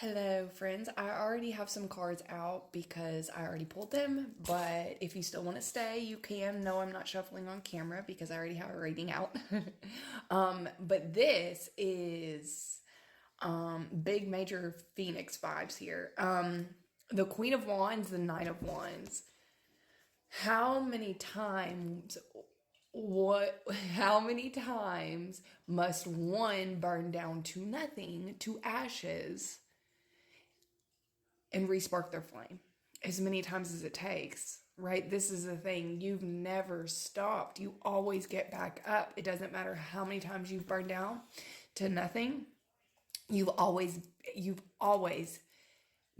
Hello, friends. I already have some cards out because I already pulled them, but if you still want to stay, you can. No, I'm not shuffling on camera because I already have a reading out. But this is big major Phoenix vibes here. The Queen of Wands, the Knight of Wands. How many times how many times must one burn down to nothing, to ashes, and respark their flame as many times as it takes, right? This is the thing. You've never stopped. You always get back up. It doesn't matter how many times you've burned down to nothing. You've always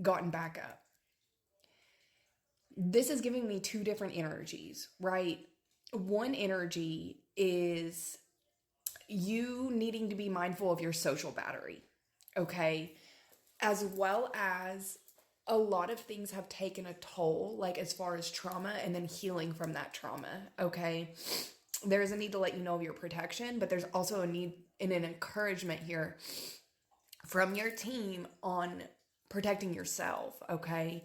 gotten back up. This is giving me two different energies, right? One energy is you needing to be mindful of your social battery, okay? As well as a lot of things have taken a toll, like as far as trauma and then healing from that trauma, okay? There's a need to let you know of your protection, but there's also a need and an encouragement here from your team on protecting yourself, okay?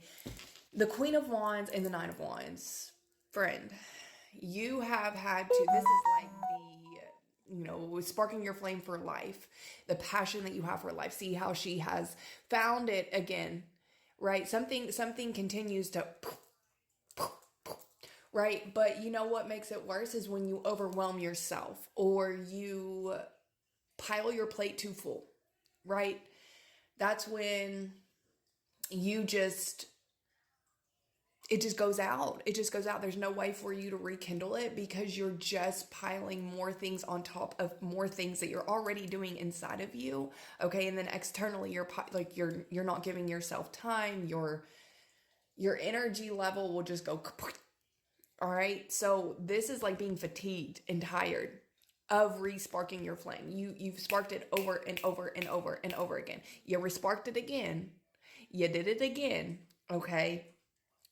The Queen of Wands and the Nine of Wands, friend, you have had to, this is like sparking your flame for life, the passion that you have for life. See how she has found it again, right? Something continues to, right? But you know what makes it worse is when you overwhelm yourself or you pile your plate too full, right? That's when you just it just goes out. It just goes out. There's no way for you to rekindle it because you're just piling more things on top of more things that you're already doing inside of you. Okay, and then externally, you're not giving yourself time. Your energy level will just go. All right. So this is like being fatigued and tired of resparking your flame. You've sparked it over and over and over and over again. You resparked it again. You did it again. Okay.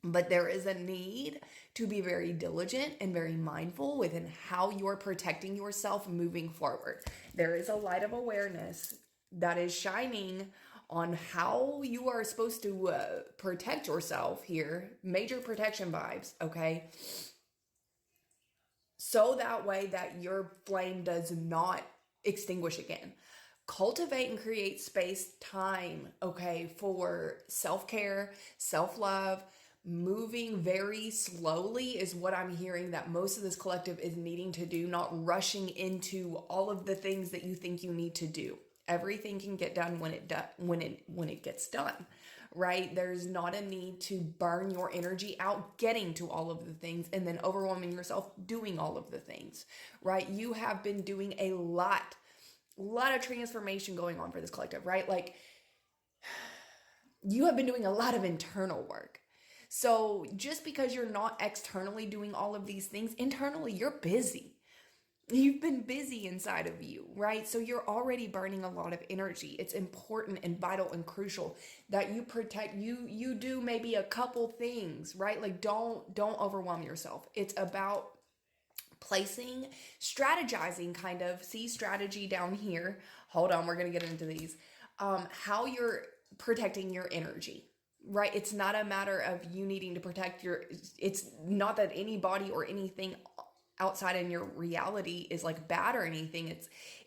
But there is a need to be very diligent and very mindful within how you're protecting yourself moving forward. There is a light of awareness that is shining on how you are supposed to protect yourself here. Major protection vibes, okay? So that way that your flame does not extinguish again. Cultivate and create space, time, okay, for self-care, self-love. Moving very slowly is what I'm hearing that most of this collective is needing to do, not rushing into all of the things that you think you need to do. Everything can get done when it gets done, right? There's not a need to burn your energy out getting to all of the things and then overwhelming yourself doing all of the things, right? You have been doing a lot of transformation going on for this collective, right? Like you have been doing a lot of internal work. So just because you're not externally doing all of these things, internally you're busy. You've been busy inside of you, right? So you're already burning a lot of energy. It's important and vital and crucial that you protect you do maybe a couple things, right? Like don't overwhelm yourself. It's about placing, strategizing kind of. See strategy down here. Hold on, we're going to get into these. How you're protecting your energy, right? It's not a matter of you needing to protect it's not that anybody or anything outside in your reality is like bad or anything.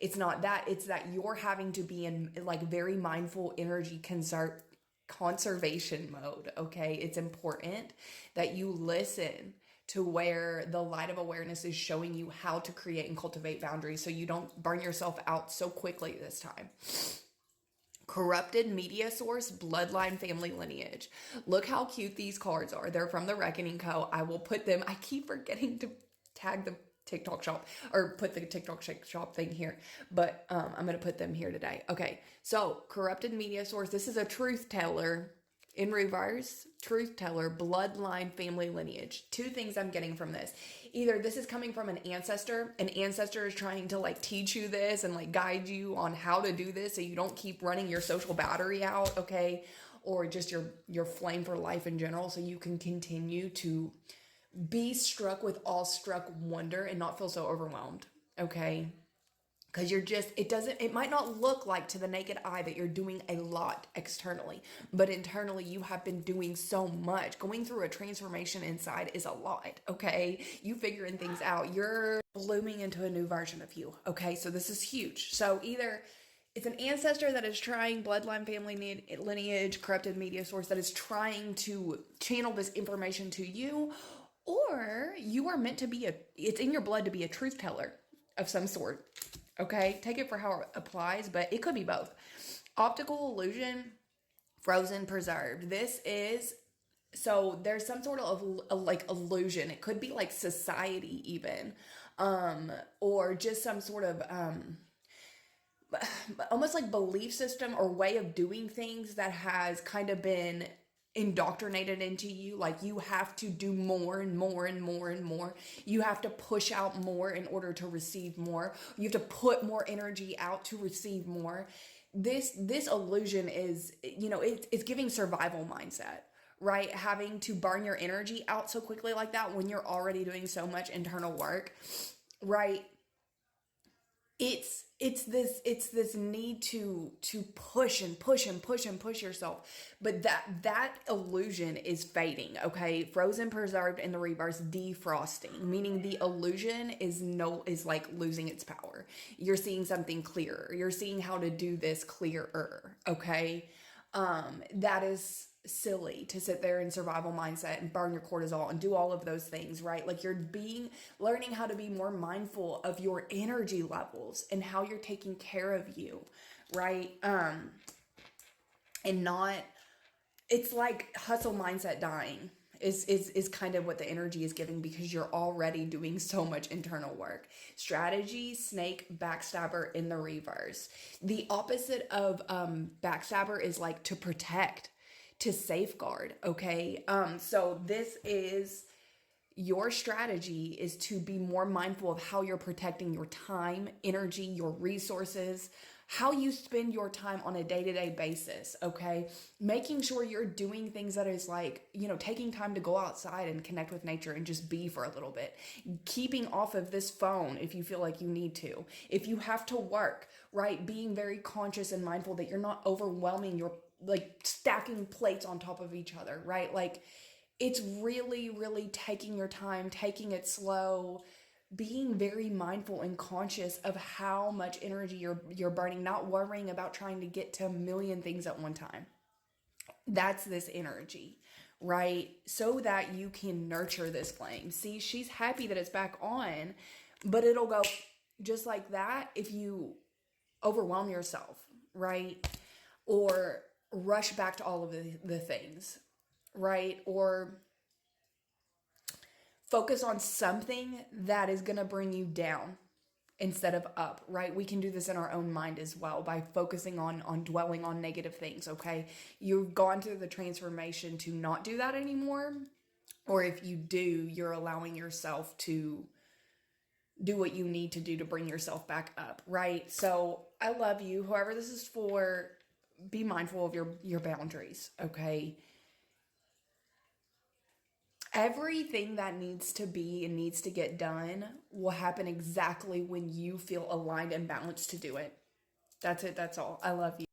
It's not that. It's that you're having to be in like very mindful energy conservation mode, okay? It's important that you listen to where the light of awareness is showing you how to create and cultivate boundaries so you don't burn yourself out so quickly this time. Corrupted media source, bloodline, family lineage. Look how cute these cards are. They're from the Reckoning Co. I will put them, I keep forgetting to tag the TikTok shop or put the TikTok shop thing here, but I'm going to put them here today. Okay, so corrupted media source. This is a truth teller in reverse, truth teller, bloodline, family lineage. Two things I'm getting from this. Either this is coming from an ancestor is trying to like teach you this and like guide you on how to do this so you don't keep running your social battery out, okay? Or just your flame for life in general so you can continue to be struck with awestruck wonder and not feel so overwhelmed, okay? because you're just, it might not look like to the naked eye that you're doing a lot externally, but internally you have been doing so much. Going through a transformation inside is a lot, okay? You figuring things out, you're blooming into a new version of you, okay? So this is huge. So either it's an ancestor that is trying, bloodline, family lineage, corrupted media source that is trying to channel this information to you, or you are meant to be it's in your blood to be a truth teller of some sort. Okay, take it for how it applies, but it could be both. Optical illusion, frozen, preserved. This is, so there's some sort of like illusion. It could be like society even, or just some sort of almost like belief system or way of doing things that has kind of been indoctrinated into you. Like you have to do more and more and more and more. You have to push out more in order to receive more. You have to put more energy out to receive more. This illusion is, it's giving survival mindset, right? Having to burn your energy out so quickly like that when you're already doing so much internal work, right? It's this need to push and push and push and push yourself, but that illusion is fading. Okay, frozen, preserved, in the reverse, defrosting, meaning the illusion is like losing its power. You're seeing something clearer, you're seeing how to do this clearer. Okay, that is silly to sit there in survival mindset and burn your cortisol and do all of those things, right? Like you're learning how to be more mindful of your energy levels and how you're taking care of you, right? And not, it's like hustle mindset dying is kind of what the energy is giving, because you're already doing so much internal work. Strategy, snake, backstabber in the reverse. The opposite of backstabber is like to protect, to safeguard, okay? So this is your strategy, is to be more mindful of how you're protecting your time, energy, your resources, how you spend your time on a day-to-day basis, okay? Making sure you're doing things that is like, taking time to go outside and connect with nature and just be for a little bit. Keeping off of this phone if you feel like you need to. If you have to work, right? Being very conscious and mindful that you're not overwhelming your, like stacking plates on top of each other, right? Like it's really, really taking your time, taking it slow, being very mindful and conscious of how much energy you're burning, not worrying about trying to get to a million things at one time. That's this energy, right? So that you can nurture this flame. See, she's happy that it's back on, but it'll go just like that if you overwhelm yourself, right? Or rush back to all of the things, right? Or focus on something that is going to bring you down instead of up, right? We can do this in our own mind as well by focusing on dwelling on negative things, okay? You've gone through the transformation to not do that anymore. Or if you do, you're allowing yourself to do what you need to do to bring yourself back up, right? So I love you. Whoever this is for, be mindful of your boundaries, okay? Everything that needs to be and needs to get done will happen exactly when you feel aligned and balanced to do it. That's it. That's all. I love you.